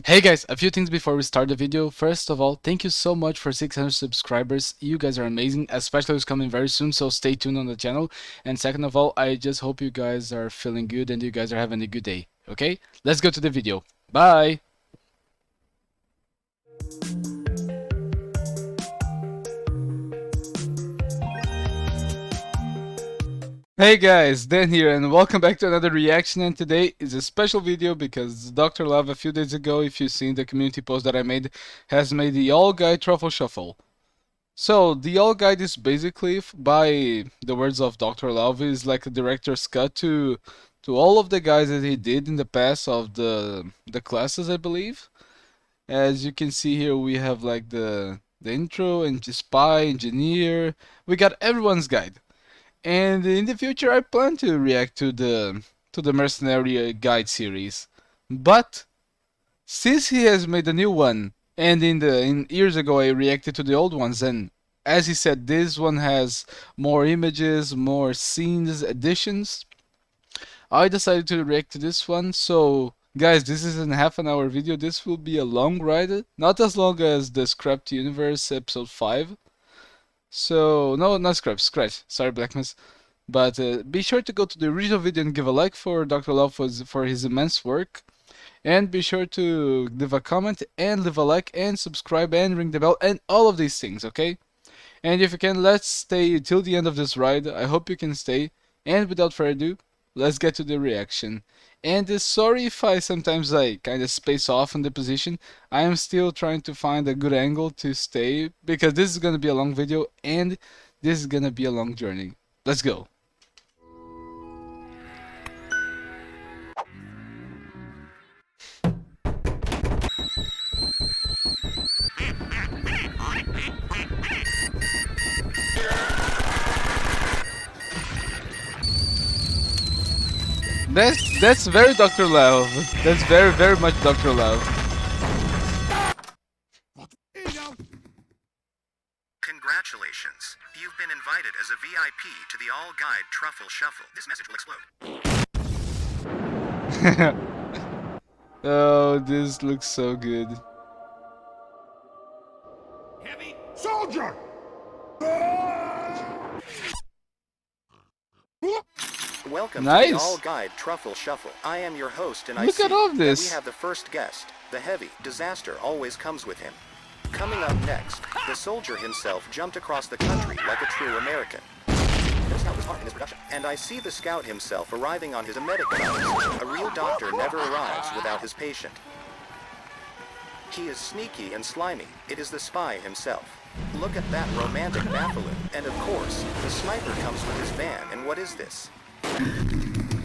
Hey guys, a few things before we start the video. First of all, thank you so much for 600 subscribers. You guys are amazing, especially who's coming very soon, so stay tuned on the channel. And second of all, I just hope you guys are feeling good and you guys are having a good day. Okay? Let's go to the video. Bye! Hey guys, Dan here and welcome back to another reaction, and today is a special video because Dr. Lalve a few days ago, if you've seen the community post that I made, has made the all guide Truffle Shuffle. So the all guide is basically, by the words of Dr. Lalve, is like a director's cut to all of the guys that he did in the past of the classes, I believe. As you can see here, we have like the intro and spy, engineer. We got everyone's guide. And in the future, I plan to react to the mercenary guide series. But since he has made a new one, and in years ago I reacted to the old ones, and as he said, this one has more images, more scenes, additions. I decided to react to this one. So guys, this is a half an hour video. This will be a long ride, not as long as the Scrapped Universe episode 5. So no, not Scratch. Sorry, Blackmas. But be sure to go to the original video and give a like for Dr. Love for his immense work. And be sure to leave a comment and leave a like and subscribe and ring the bell and all of these things, okay? And if you can, let's stay till the end of this ride. I hope you can stay. And without further ado, let's get to the reaction. And sorry if I sometimes kind of space off in the position. I am still trying to find a good angle to stay because this is gonna be a long video and this is gonna be a long journey. Let's go. That's very Dr. Love. That's very much Dr. Love. Congratulations. You've been invited as a VIP to the All Guide Truffle Shuffle. This message will explode. Oh, this looks so good. Heavy soldier! Welcome Nice. to the All Guide Truffle Shuffle. I am your host, and Look I see at all that this. we have the first guest. The Heavy. Disaster always comes with him. Coming up next, the soldier himself jumped across the country like a true American. The scout was part in his production. And I see the scout himself arriving on his medic rounds. A real doctor never arrives without his patient. He is sneaky and slimy. It is the spy himself. Look at that romantic baffaloo. And of course, the sniper comes with his van. And what is this?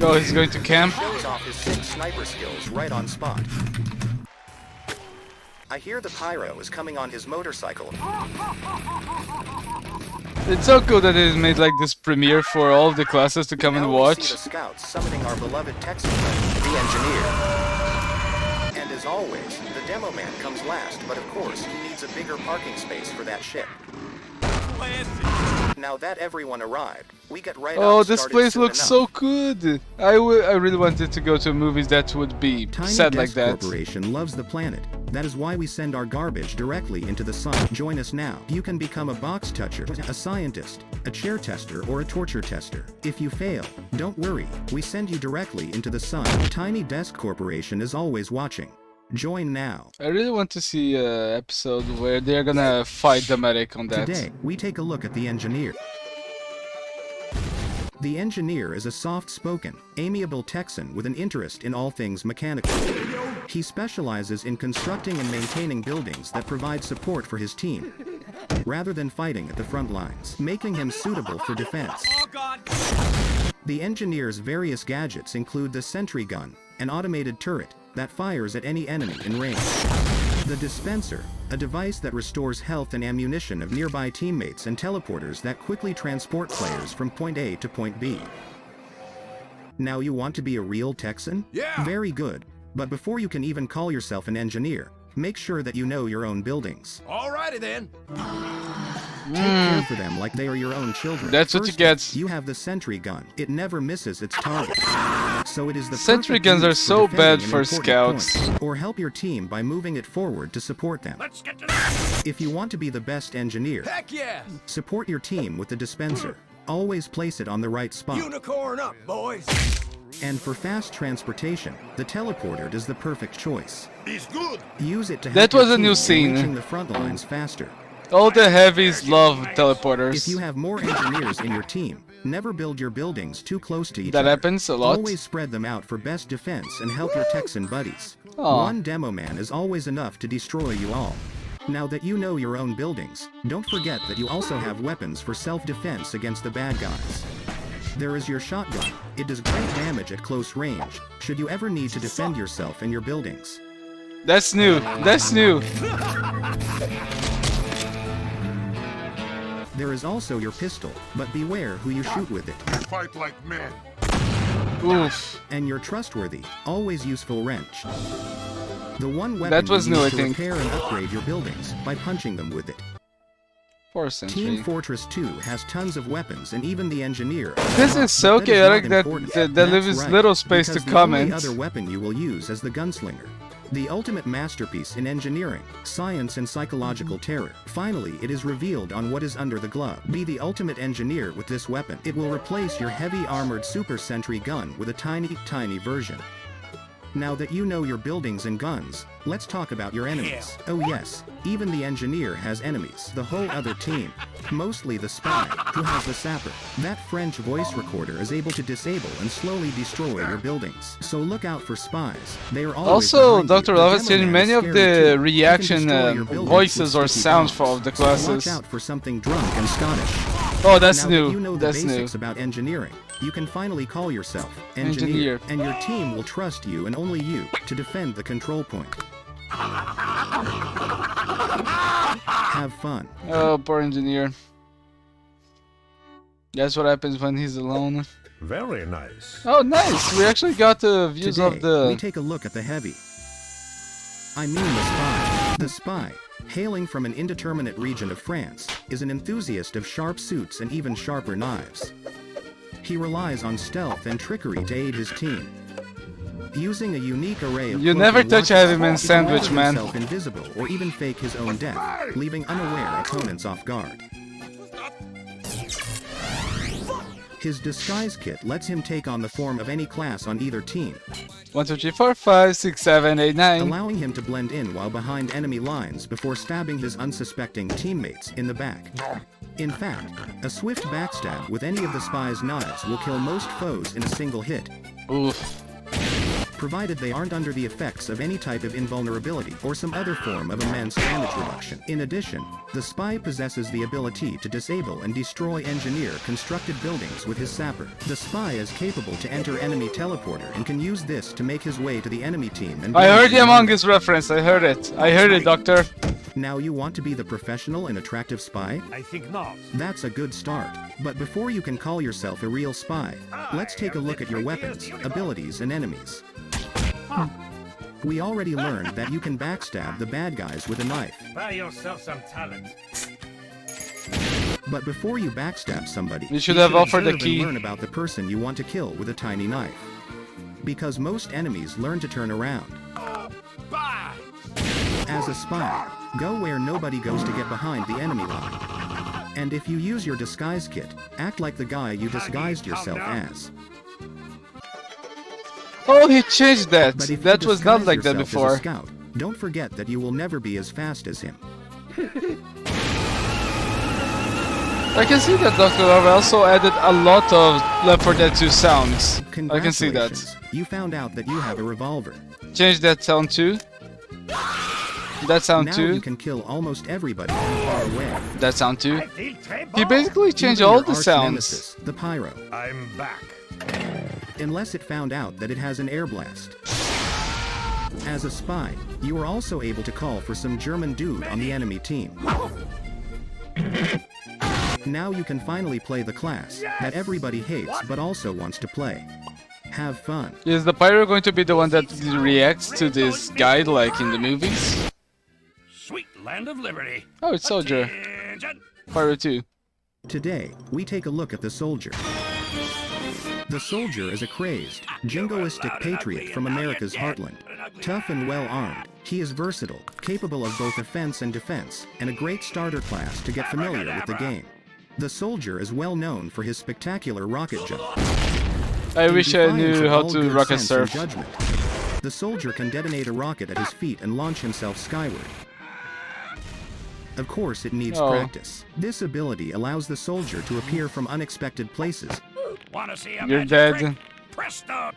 Oh, he's going to camp? Shows off his sick sniper skills right on spot. I hear the Pyro is coming on his motorcycle. It's so cool that it made like this premiere for all of the classes to come Now and we see watch. the scouts summoning our beloved Texan friend, the engineer. And as always, the Demoman comes last, but of course he needs a bigger parking space for that ship. Now that everyone arrived, we get right Oh, up this started place soon looks enough. so good. I really wanted to go to movies that would be Tiny said like Desk that. Corporation loves the planet. That is why we send our garbage directly into the sun. Join us now. You can become a box toucher, a scientist, a chair tester, or a torture tester. If you fail, don't worry. We send you directly into the sun. Tiny Desk Corporation is always watching. Join now. I really want to see an episode where they're gonna fight the medic on that. Today, we take a look at the engineer. The engineer is a soft-spoken, amiable Texan with an interest in all things mechanical. He specializes in constructing and maintaining buildings that provide support for his team, rather than fighting at the front lines, making him suitable for defense. The engineer's various gadgets include the sentry gun, an automated turret that fires at any enemy in range. The dispenser, a device that restores health and ammunition of nearby teammates, and teleporters that quickly transport players from point A to point B. Now you want to be a real Texan? Yeah! Very good. But before you can even call yourself an engineer, Make sure that you know your own buildings. Alrighty then. Take care for them like they are your own children. That's what you get. You have the sentry gun. It never misses its target. So it is the Sentry perfect guns are use so defending bad an for important scouts. point. Or help your team by moving it forward to support them. Let's get to that. If you want to be the best engineer, Heck yeah. support your team with the dispenser. Always place it on the right spot. Unicorn up, boys. And for fast transportation, the teleporter is the perfect choice. He's good. Use it to help That your was a new team scene. reaching the front lines faster. All the heavies love If teleporters. you have more engineers in your team, never build your buildings too close to each That other. happens a lot. Always spread them out for best defense and help your Texan buddies. Aw. One Demoman is always enough to destroy you all. Now that you know your own buildings, don't forget that you also have weapons for self-defense against the bad guys. There is your shotgun. It does great damage at close range, should you ever need to defend yourself in your buildings. That's new. That's new. There is also your pistol, but beware who you shoot with it. Fight like men. Oof. And your trustworthy, always useful wrench. The one weapon That was you new, use I to think. repair and upgrade your buildings by punching them with it. Poor Team Sentry. Fortress 2 has tons of weapons and even the engineer. This is so But that is chaotic not that important. there That's leaves right, little space to because comment. the only other weapon you will use is the gunslinger. The ultimate masterpiece in engineering, science and psychological terror. Finally, it is revealed on what is under the glove. Be the ultimate engineer with this weapon. It will replace your heavy armored super sentry gun with a tiny version. Now that you know your buildings and guns, let's talk about your enemies. Oh yes, even the engineer has enemies. The whole other team, mostly the spy, who has the sapper. That French voice recorder is able to disable and slowly destroy your buildings. So look out for spies. They are always Also, behind you. Dr. The Love has changed Demoman many is of scary the too. He can reaction destroy your buildings voices with or sticky sounds bombs. for of the So watch classes. out for something drunk and Scottish. Oh, that's Now new. that you know the That's new. basics about engineering, you can finally call yourself engineer, and your team will trust you and only you to defend the control point. Have fun. Oh, poor engineer. That's what happens when he's alone. Very nice. Oh, nice. We actually got the views Today, of the. we take a look at the heavy. I mean the spy. The spy, hailing from an indeterminate region of France, is an enthusiast of sharp suits and even sharper knives. He relies on stealth and trickery to aid his team. Using a unique array of You never cloaking touch a watches, heavy man's he can sandwich, render man. himself invisible or even fake his own death, leaving unaware opponents off guard. His disguise kit lets him take on the form of any class on either team, 1, 2, 3, 4, 5, 6, 7, 8, 9. allowing him to blend in while behind enemy lines before stabbing his unsuspecting teammates in the back. In fact, a swift backstab with any of the spy's knives will kill most foes in a single hit, Oof. provided they aren't under the effects of any type of invulnerability or some other form of immense damage reduction. In addition, the spy possesses the ability to disable and destroy engineer constructed buildings with his sapper. The spy is capable to enter enemy teleporter and can use this to make his way to the enemy team and I heard the blend in. Among Us reference. I heard it. I heard it, Doctor. Now you want to be the professional and attractive spy? I think not. That's a good start. But before you can call yourself a real spy, let's take a look at your weapons, abilities, and enemies. We already learned that you can backstab the bad guys with a knife. Buy yourself some talent. But before you backstab somebody, You should have offered the observe key. and learn about the person you want to kill with a tiny knife. Because most enemies learn to turn around. Bye. As a spy, go where nobody goes to get behind the enemy line. And if you use your disguise kit, act like the guy you disguised yourself as. Oh, he changed that. But if That you was not disguise like that yourself as a before. scout, don't forget that you will never be as fast as him. I can see that Dr. Love also added a lot of Left 4 Dead 2 sounds. I can see that. Congratulations, you found out that you have a revolver. Change that sound too. That sound Now you too. can kill almost everybody from far away. That sound too. I feel très He bon. basically changed Even all your the arch sounds. nemesis, the Pyro. I'm back. Unless it found out that it has an air blast. As a spy, you are also able to call for some German dude on the enemy team. Now you can finally play the class that everybody hates but also wants to play. Have fun. Is the Pyro going to be the one that reacts to this guide like in the movies? Land of liberty. Oh, it's Soldier. Attention. Pyro 2. Today, we take a look at the soldier. The soldier is a crazed, jingoistic patriot from America's heartland. Tough and well-armed, he is versatile, capable of both offense and defense, and a great starter class to get familiar with the game. The soldier is well known for his spectacular rocket jump. I wish I In defiance knew of how all to good rocket sense and surf. judgment, the soldier can detonate a rocket at his feet and launch himself skyward. Of course, it needs practice. This ability allows the soldier to appear from unexpected places Wanna see a You're magic dead. trick? Presto.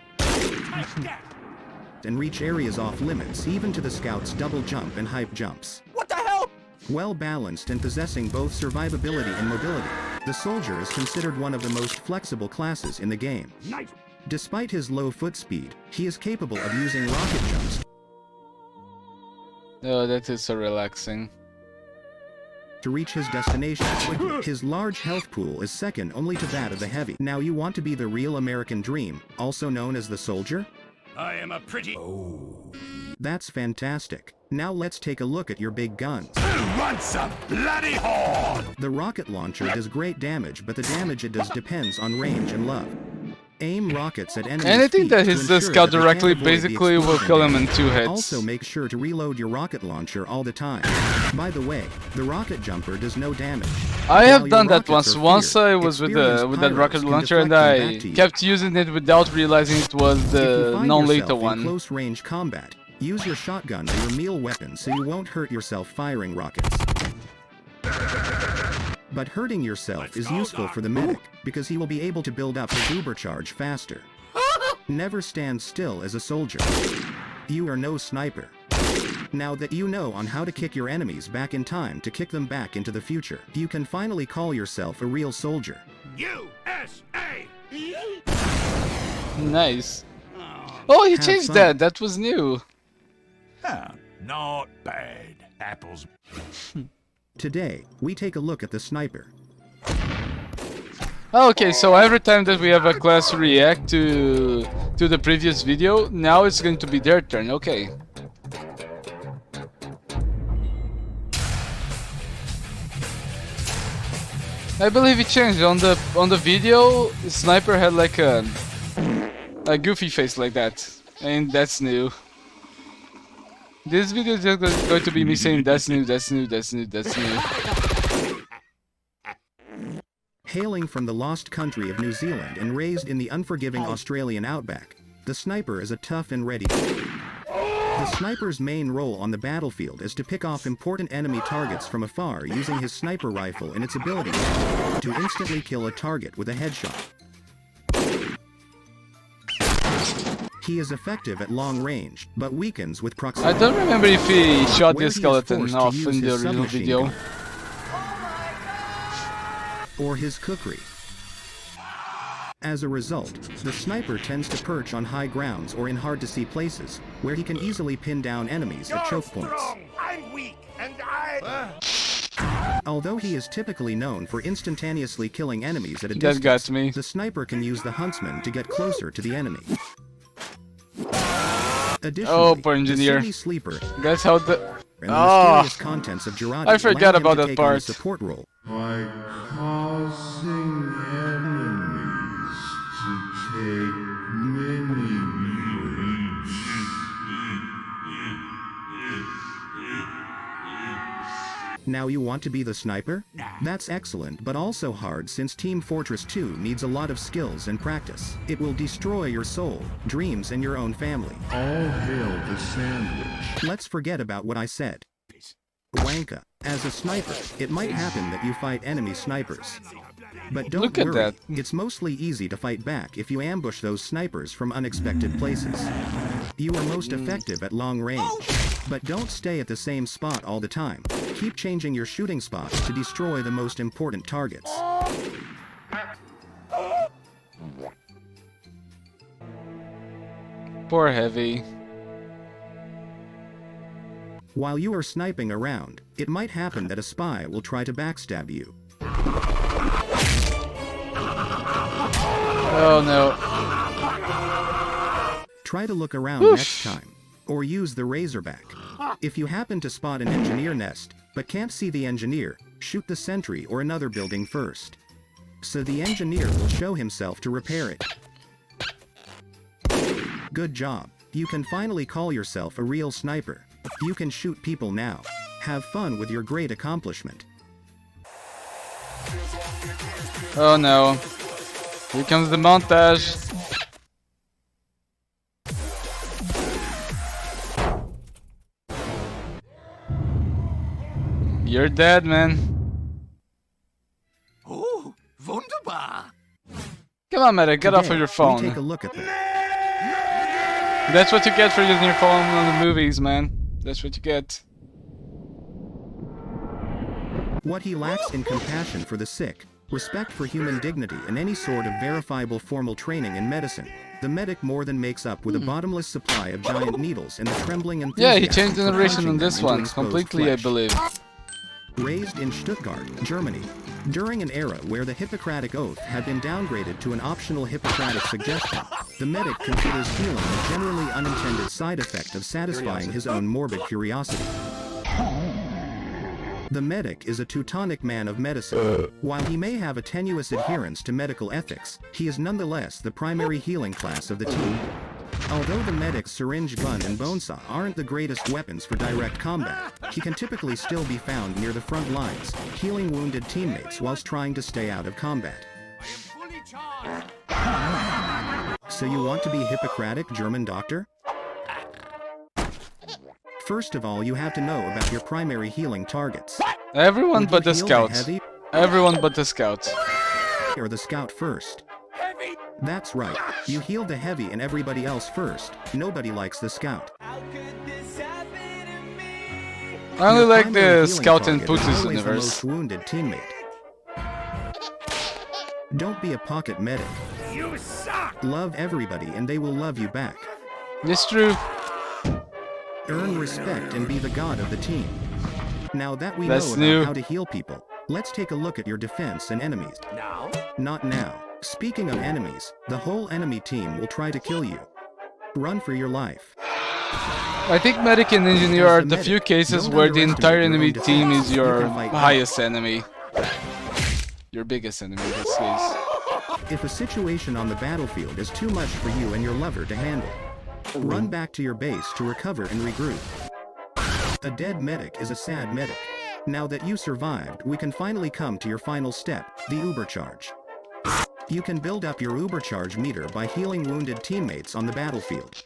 and reach areas off limits, even to the scout's double jump and hype jumps. What the hell? Well balanced and possessing both survivability and mobility, the soldier is considered one of the most flexible classes in the game. Nice. Despite his low foot speed, he is capable of using rocket jumps Oh, that is so relaxing. to reach his destination quickly. His large health pool is second only to that of the heavy. Now you want to be the real American dream, also known as the soldier? I am a pretty. That's fantastic. Now let's take a look at your big guns. Who wants a bloody horn? The rocket launcher does great damage, but the damage it does depends on range and love. Aim rockets at enemies' Anything feet that to hits the ensure scout that they directly can't avoid the basically will explosion kill him in damage. 2 hits. Also make sure to reload your rocket launcher all the time. By the way, the rocket jumper does no damage. I have While your done that rockets once. are Once feared, I was with experienced that pyros rocket can launcher and deflect them I back to you. kept using it without realizing it was If you the find non-lethal yourself in one. close range combat, use your shotgun or your meal weapon so you won't hurt yourself firing rockets. But hurting yourself is useful for the medic, because he will be able to build up his uber charge faster. Never stand still as a soldier. You are no sniper. Now that you know on how to kick your enemies back in time to kick them back into the future, you can finally call yourself a real soldier. USA. Nice. Oh, he Have changed fun. that. That was new. Not bad. Apples. Today, we take a look at the sniper. Okay, so every time that we have a class react to the previous video, now it's going to be their turn. Okay. I believe it changed on the video. Sniper had like a goofy face like that, and that's new. This video is just going to be me saying that's new, that's new, that's new, that's new. Hailing from the lost country of New Zealand and raised in the unforgiving Australian outback, the sniper is a tough and ready. The sniper's main role on the battlefield is to pick off important enemy targets from afar using his sniper rifle and its ability to instantly kill a target with a headshot. He is effective at long range, but weakens with I proximity. don't remember if he shot Where the he is skeleton forced to off use in the his original submachine video. gun. Or his cookery. As a result, the sniper tends to perch on high grounds or in hard-to-see places, where he can easily pin down enemies at choke points. I'm weak, and I. Although he is typically known for instantaneously killing enemies at a That distance, got me. the sniper can use the huntsman to get closer to the enemy. Additionally, Oh, poor engineer. the city sleeper That's how the and the Ah, mysterious contents of Girardi I forgot allow him about to that take on a part. support role. By causing enemies to take mini breaks. Now you want to be the sniper? That's excellent, but also hard since Team Fortress 2 needs a lot of skills and practice. It will destroy your soul, dreams, and your own family. All hail the sandwich. Let's forget about what I said. Wanka. As a sniper, it might happen that you fight enemy snipers. But don't Look at worry, that. it's mostly easy to fight back if you ambush those snipers from unexpected places. You are most effective at long range. But don't stay at the same spot all the time. Keep changing your shooting spots to destroy the most important targets. poor Heavy. While you are sniping around, it might happen that a spy will try to backstab you. Oh no. Try to look around Oof. next time, or use the Razorback. If you happen to spot an engineer nest, but can't see the engineer, shoot the sentry or another building first. So the engineer will show himself to repair it. Good job. You can finally call yourself a real sniper. You can shoot people now. Have fun with your great accomplishment. Oh no. Here comes the montage. You're dead, man. Oh, wunderbar. Come on, medic, get off of your We phone. take a look at them. That's what you get for using your phone on the movies, man. That's what you get. What he lacks in compassion for the sick, respect for human dignity, and any sort of verifiable formal training in medicine, the medic more than makes up with a bottomless supply of giant needles and the trembling Yeah, enthusiasm he changed the for narration punching on them this into one exposed completely, I flesh. believe. Raised in Stuttgart, Germany, during an era where the Hippocratic Oath had been downgraded to an optional Hippocratic suggestion, the medic considers healing a generally unintended side effect of satisfying his own morbid curiosity. The medic is a Teutonic man of medicine. While he may have a tenuous adherence to medical ethics, he is nonetheless the primary healing class of the team. Although the medic's syringe gun and bonesaw aren't the greatest weapons for direct combat, he can typically still be found near the front lines, healing wounded teammates whilst trying to stay out of combat. Fully charged. So you want to be Hippocratic German doctor? First of all, you have to know about your primary healing targets. Everyone Would but you the heal scouts. heavy Everyone but the scouts. or the scout first? Heavy. That's right. You heal the heavy and everybody else first. Nobody likes the scout. I only Your like primary the healing scout in target is Putis always the universe. most wounded teammate. Don't be a pocket medic. You suck. Love everybody and they will love you back. It's true. Earn respect and be the god of the team. Now that we That's know new. about how to heal people, let's take a look at your defense and enemies. Now. Not now. Speaking of enemies, the whole enemy team will try to kill you. Run for your life. I think medic and engineer As are the the medic, few cases don't where the underestimate entire your enemy own team defense. is You your can fight back. highest enemy. Your biggest enemy in this case. If a situation on the battlefield is too much for you and your lover to handle, run back to your base to recover and regroup. A dead medic is a sad medic. Now that you survived, we can finally come to your final step, the Ubercharge. You can build up your Ubercharge meter by healing wounded teammates on the battlefield.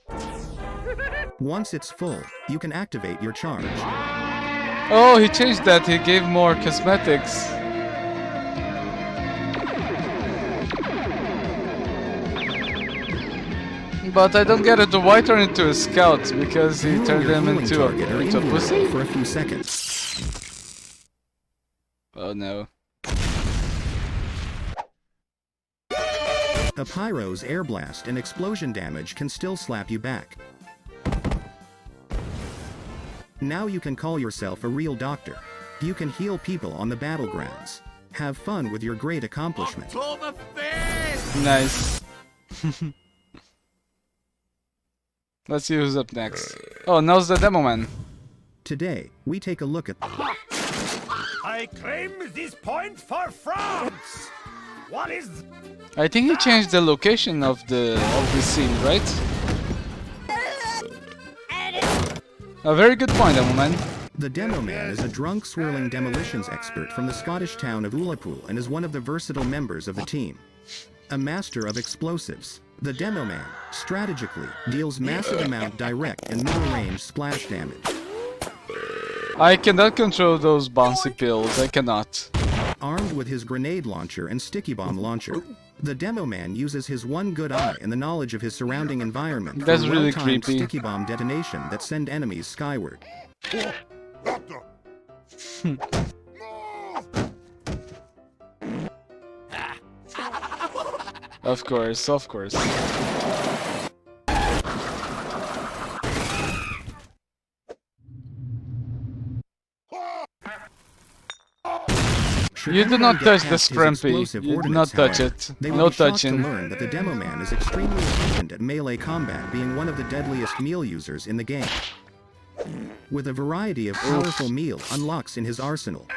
Once it's full, you can activate your charge. Oh, he changed that. He gave more cosmetics. But I don't get it. Why turn into a scout? Because he You and turned your him healing into target are a invulnerable pussy? for a few seconds. Oh no. A Pyro's air blast and explosion damage can still slap you back. Now you can call yourself a real doctor. You can heal people on the battlegrounds. Have fun with your great accomplishment. To the face. Nice. Let's see who's up next. Oh, now's the Demoman. Today, we take a look at I claim this point for France. What is? I think he changed the location of the scene, right? A very good point, Demoman. the Demoman is a drunk swirling demolitions expert from the Scottish town of Ullapool and is one of the versatile members of the team. A master of explosives, the Demoman, strategically, deals massive amount direct and middle-range splash damage. I cannot control those bouncy pills, I cannot. Armed with his grenade launcher and sticky bomb launcher, the Demoman uses his one good eye and the knowledge of his surrounding environment for That's a really well-timed creepy. sticky bomb detonation that send enemies skyward. Of course, of course. Should You do anyone not get touch the past his Scrumpy. explosive You do ordnance, not touch however, it. they will No be shocked touching. to learn that the Demoman is extremely efficient at melee combat, being one of the deadliest meal users in the game. with a variety of powerful meal unlocks in his arsenal.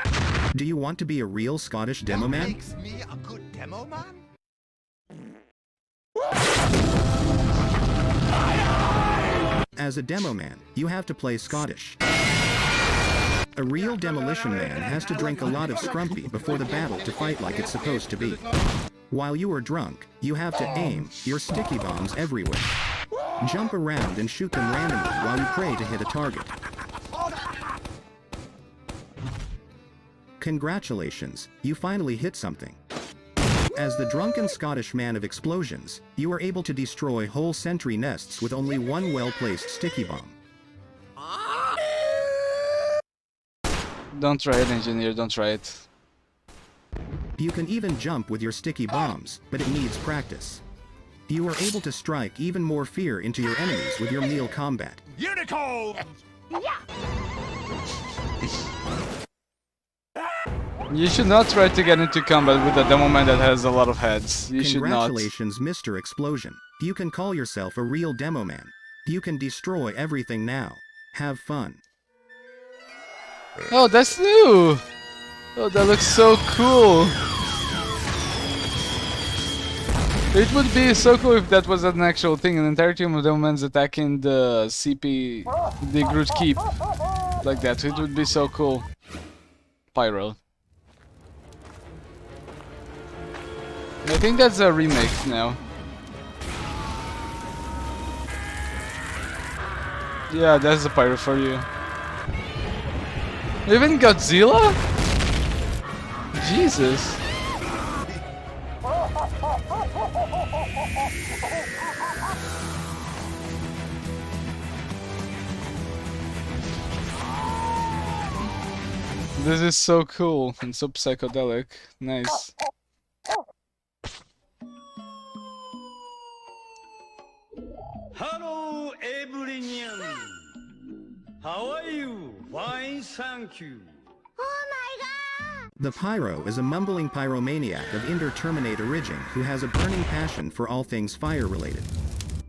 Do you want to be a real Scottish Demoman? Makes me a good Demoman? As a Demoman, you have to play Scottish. A real demolition man has to drink a lot of scrumpy before the battle to fight like it's supposed to be. While you are drunk, you have to aim your sticky bombs everywhere. Jump around and shoot them randomly while you pray to hit a target. Congratulations, you finally hit something. As the drunken Scottish man of explosions, you are able to destroy whole sentry nests with only one well-placed sticky bomb. Don't try it, engineer, don't try it. You can even jump with your sticky bombs, but it needs practice. You are able to strike even more fear into your enemies with your meal combat. Unicorn! You should not try to get into combat with a Demoman that has a lot of heads. You should not. Congratulations, Mr. Explosion. You can call yourself a real Demoman. You can destroy everything now. Have fun. Oh, that's new! Oh, that looks so cool! It would be so cool if that was an actual thing, an entire team of Demomans attacking the CP, the Groot Keep. Like that, it would be so cool. Pyro. I think that's a remake now. Yeah, that's the Pyro for you. Even Godzilla? Jesus. This is so cool and so psychedelic. Nice. Hello, everyone. How are you? Fine, thank you. The Pyro is a mumbling pyromaniac of indeterminate origin who has a burning passion for all things fire-related.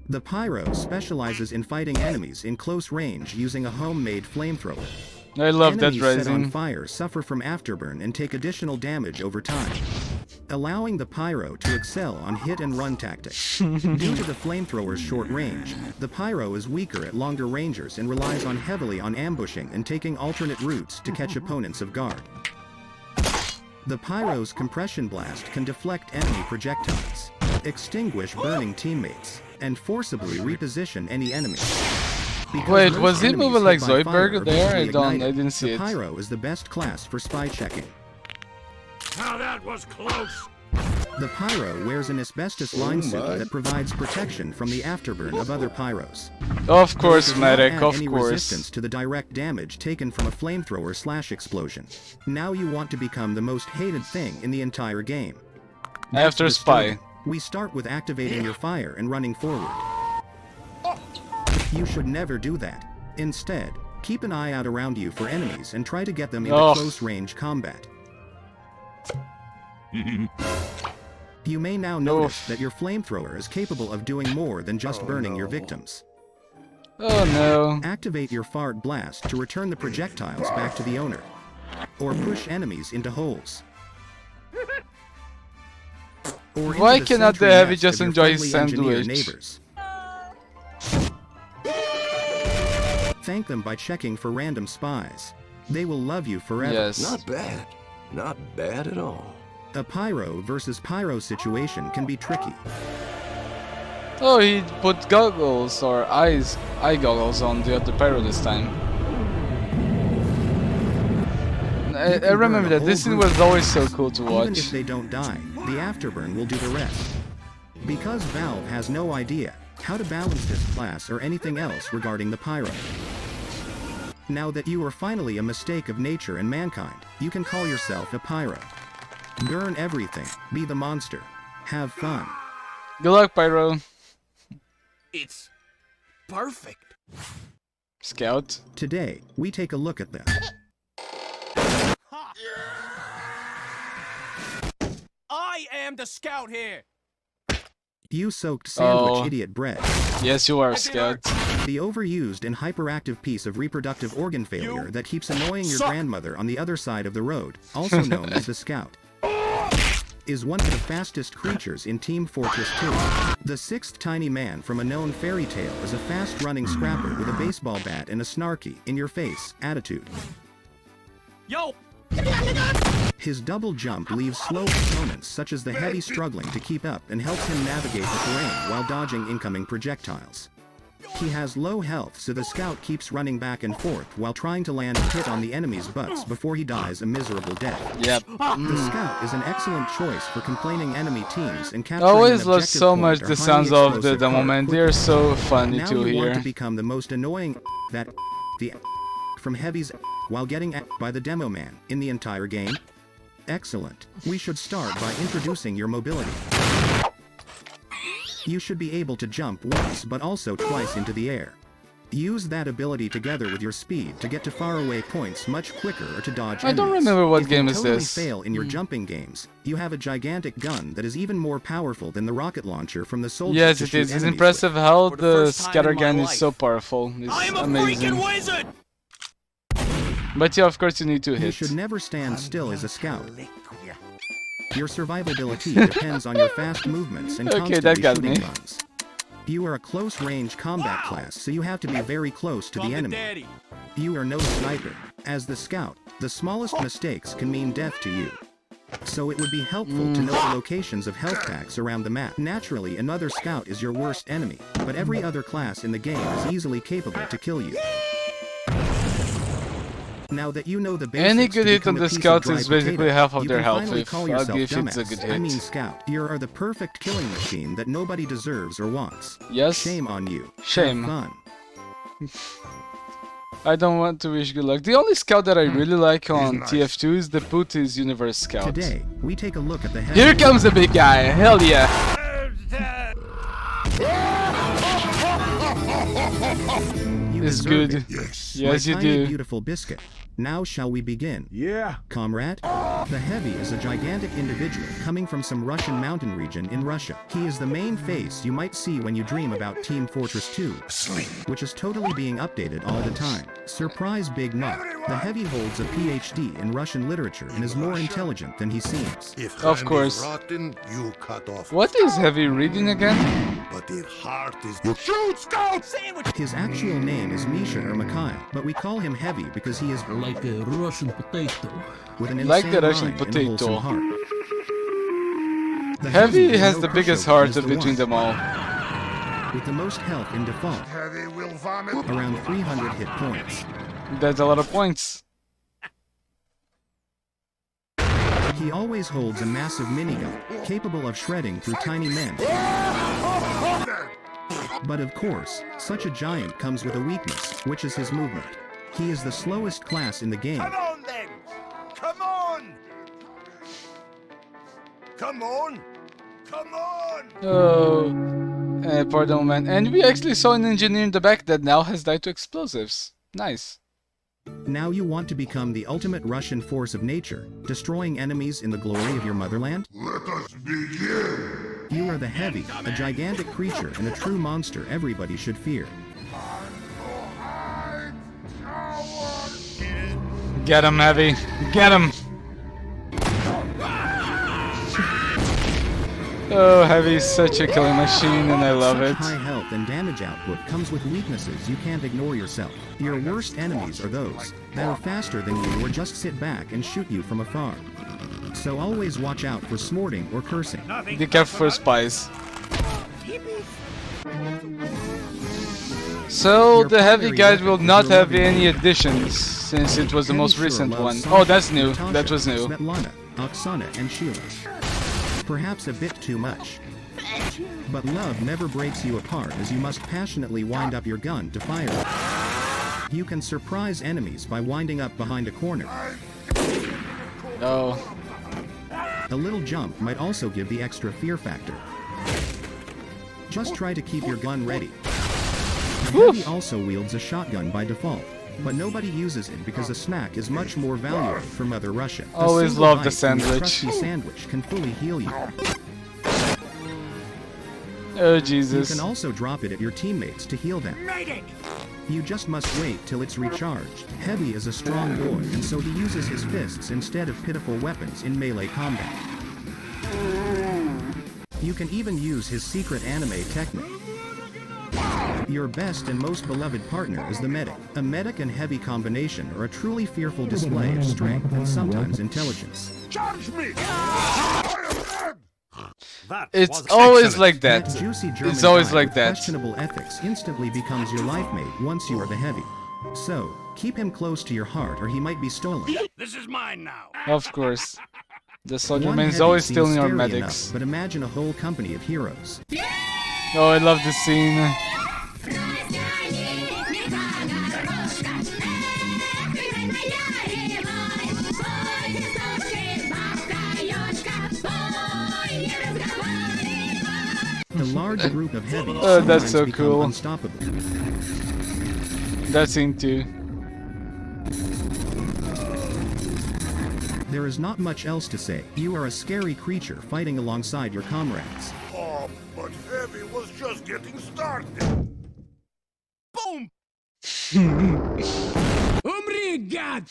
The Pyro specializes in fighting enemies in close range using a homemade flamethrower. I love that Enemies set on rising. fire suffer from afterburn and take additional damage over time, allowing the Pyro to excel on hit-and-run tactics. Due to the flamethrower's short range, the Pyro is weaker at longer ranges and relies heavily on ambushing and taking alternate routes to catch opponents off guard. The Pyro's compression blast can deflect enemy projectiles, extinguish burning teammates, and forcibly reposition any enemy. Because Wait, most was he enemies moving hit like by fire Zoidberg are there? I visibly ignited. didn't see the it. Pyro is the best class for spy checking. Now that was close! The Pyro wears an asbestos line suit that provides protection from the afterburn of other Pyros. Of course, Does not medic, add of any course. resistance to the direct damage taken from a flamethrower/explosion. Now you want to become the most hated thing in the entire game. After Let's Spy. disturb it. We start with activating your fire and running forward. You should never do that. Instead, keep an eye out around you for enemies and try to get them into Ugh. close-range combat. You may now notice that your flamethrower is capable of doing more than just burning your victims. Oh no. Activate your fart blast to return the projectiles back to the owner, or push enemies into holes. Or into Why the cannot the sentry heavy nest just of your enjoy his friendly engineer sandwich? neighbors. Thank them by checking for random spies. They will love you forever. Yes. Not bad. Not bad at all. A Pyro versus Pyro situation can be tricky. Oh, he put goggles or eye goggles on the other Pyro this time. I remember that. This scene was always so cool to Even watch. if they don't die, the afterburn will do the rest. Because Valve has no idea how to balance this class or anything else regarding the Pyro. Now that you are finally a mistake of nature and mankind, you can call yourself a Pyro. Burn everything, be the monster, have fun. Good luck, Pyro. It's perfect. Scout. Today, we take a look at them. I am the scout here. You soaked sandwich Oh. idiot bread. Yes, you are, Scout. The overused and hyperactive piece of reproductive organ failure that keeps annoying your grandmother on the other side of the road, also known as the Scout, is one of the fastest creatures in Team Fortress 2. The sixth tiny man from a known fairy tale is a fast-running scrapper with a baseball bat and a snarky, in-your-face attitude. Yo! His double jump leaves slow opponents such as the heavy struggling to keep up and helps him navigate the terrain while dodging incoming projectiles. He has low health, so the Scout keeps running back and forth while trying to land a hit on the enemy's butts before he dies a miserable death. Yep. The Scout is an excellent choice for complaining enemy teams and I capturing always an love objective so point much or the highly sounds of the explosive card Demoman. They're quickly. so funny Now to you want hear. to become the most annoying that the from Heavy's while getting by the Demoman in the entire game? Excellent. We should start by introducing your mobility. You should be able to jump once but also twice into the air. Use that ability together with your speed to get to faraway points much quicker or to dodge I don't enemies. remember what If game you is totally this. fail in your jumping games, you have a gigantic gun that is even more powerful than the rocket launcher from the soldier. Yes, to it shoot is. It's enemies impressive with. how For the the first time scatter in my gun is life, so powerful. It's I'm a amazing. freaking wizard! But yeah, of course you need to You hit. should never stand still as a scout. Your survivability depends on your fast movements and Okay, constantly that got shooting me. runs. You are a close-range combat class, so you have to be very close to the enemy. Daddy. You are no sniper. As the scout, the smallest mistakes can mean death to you. So it would be helpful to know the locations of health packs around the map. Naturally, another scout is your worst enemy, but every other class in the game is easily capable to kill you. Now that you know the basics, Any good to hit on become a the piece of scouts dry is basically potato, half of you their can health finally if call I'll yourself give it's a dumbass. good I mean hit. scout. You are the perfect killing machine that nobody deserves or wants. Yes? Shame on you. Shame. Have fun. I don't want to wish good luck. The only scout that I really like on TF2 is the Pooties Universe Scout. Today, we take a look at the Here comes the big guy. Hell yeah. You It's deserve good. it. Yes. Yes, My you tiny, do. beautiful biscuit. Now shall we begin? Yeah. Comrade? The Heavy is a gigantic individual coming from some Russian mountain region in Russia. He is the main face you might see when you dream about Team Fortress 2, which is totally being updated all the time. Surprise big knock. The Heavy holds a PhD in Russian literature and is more intelligent than he seems. If Of hand course. is rotten, you cut off. What is heavy reading again? But if heart is you shoot, scout. His actual name is Misha or Mikhail, but we call him Heavy because he is like a Russian potato. with an Like insane the Russian mind and a wholesome potato. heart. The Heavy is has no the biggest pushover, heart is the between one them all. with the most health in default, Heavy will vomit. around 300 hit points. That's a lot of points. He always holds a massive minigun, capable of shredding through tiny men. But of course, such a giant comes with a weakness, which is his movement. He is the slowest class in the game. Come on then! Come on! Come on! Come on! Oh, pardon, man. And we actually saw an engineer in the back that now has died to explosives. Nice. Now you want to become the ultimate Russian force of nature, destroying enemies in the glory of your motherland? Let us begin. You are the Heavy, a gigantic creature and a true monster everybody should fear. Get him, Heavy. Get him. Oh, Heavy is such a killing machine and I love Such it. high health and damage output comes with weaknesses you can't ignore yourself. Your worst enemies are those that are faster than you or just sit back and shoot you from afar. So always watch out for snorting or cursing. Be careful for spies. So the Heavy guide will not have any additions since it was the most recent one. Oh, that's new. That was new. Svetlana, Oksana, and Sheila. Perhaps a bit too much. But love never breaks you apart as you must passionately wind up your gun to fire it. You can surprise enemies by winding up behind a corner. Oh, A little jump might also give the extra fear factor. Just try to keep your gun ready. The Heavy also wields a shotgun by default, but nobody uses it because a snack is much more valuable from Mother Russia. A Always single love the bite from your sandwich. crusty sandwich can fully heal you. Oh You Jesus. can also drop it at your teammates to heal them. Medic! You just must wait till it's recharged. Heavy is a strong boy, and so he uses his fists instead of pitiful weapons in melee combat. You can even use his secret anime technique. Your best and most beloved partner is the medic. A medic and heavy combination are a truly fearful display of strength and sometimes intelligence. Charge me! I am dead! That It's was always excellent. like That that. juicy German It's always guy like with that. questionable ethics instantly becomes your life mate once you are the heavy. So, keep him close to your heart or he might be stolen. This is mine now. Of course. The soldier One man is heavy always seems stealing our scary medics. enough, but imagine a whole company of heroes. Oh, I love this scene. A large group of heavies Oh, that's sometimes so become cool. unstoppable. That scene too. There is not much else to say. You are a scary creature fighting alongside your comrades. Oh, but Heavy was just getting started. Boom! Умри, гад!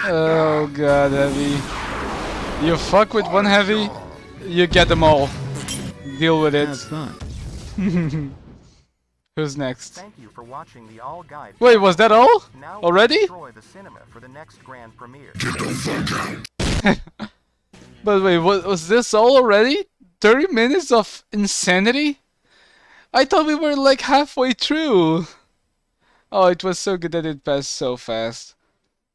Oh god, heavy. You fuck with one heavy, you get them all. Deal with it. Have fun. Who's next? Thank you for watching the All Guide. Wait, was that all? Now Already? destroy the cinema for the next grand premiere. But wait, was this all already? 30 minutes of insanity? I thought we were like halfway through. Oh, it was so good that it passed so fast.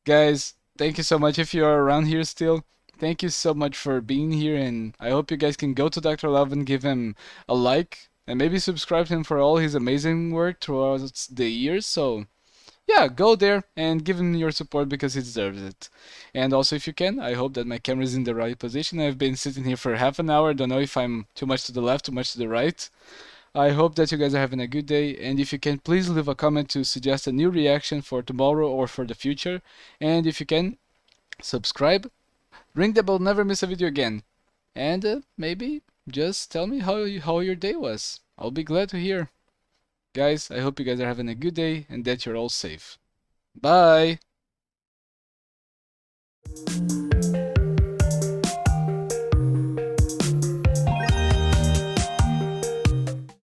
Guys, thank you so much if you are around here still. Thank you so much for being here, and I hope you guys can go to Dr. Lalve and give him a like and maybe subscribe to him for all his amazing work throughout the years. So yeah, go there and give him your support because he deserves it. And also, if you can, I hope that my camera is in the right position. I've been sitting here for half an hour. Don't know if I'm too much to the left, too much to the right. I hope that you guys are having a good day, and if you can, please leave a comment to suggest a new reaction for tomorrow or for the future. And if you can, subscribe, ring the bell, never miss a video again. And maybe just tell me how your day was. I'll be glad to hear. Guys, I hope you guys are having a good day and that you're all safe. Bye!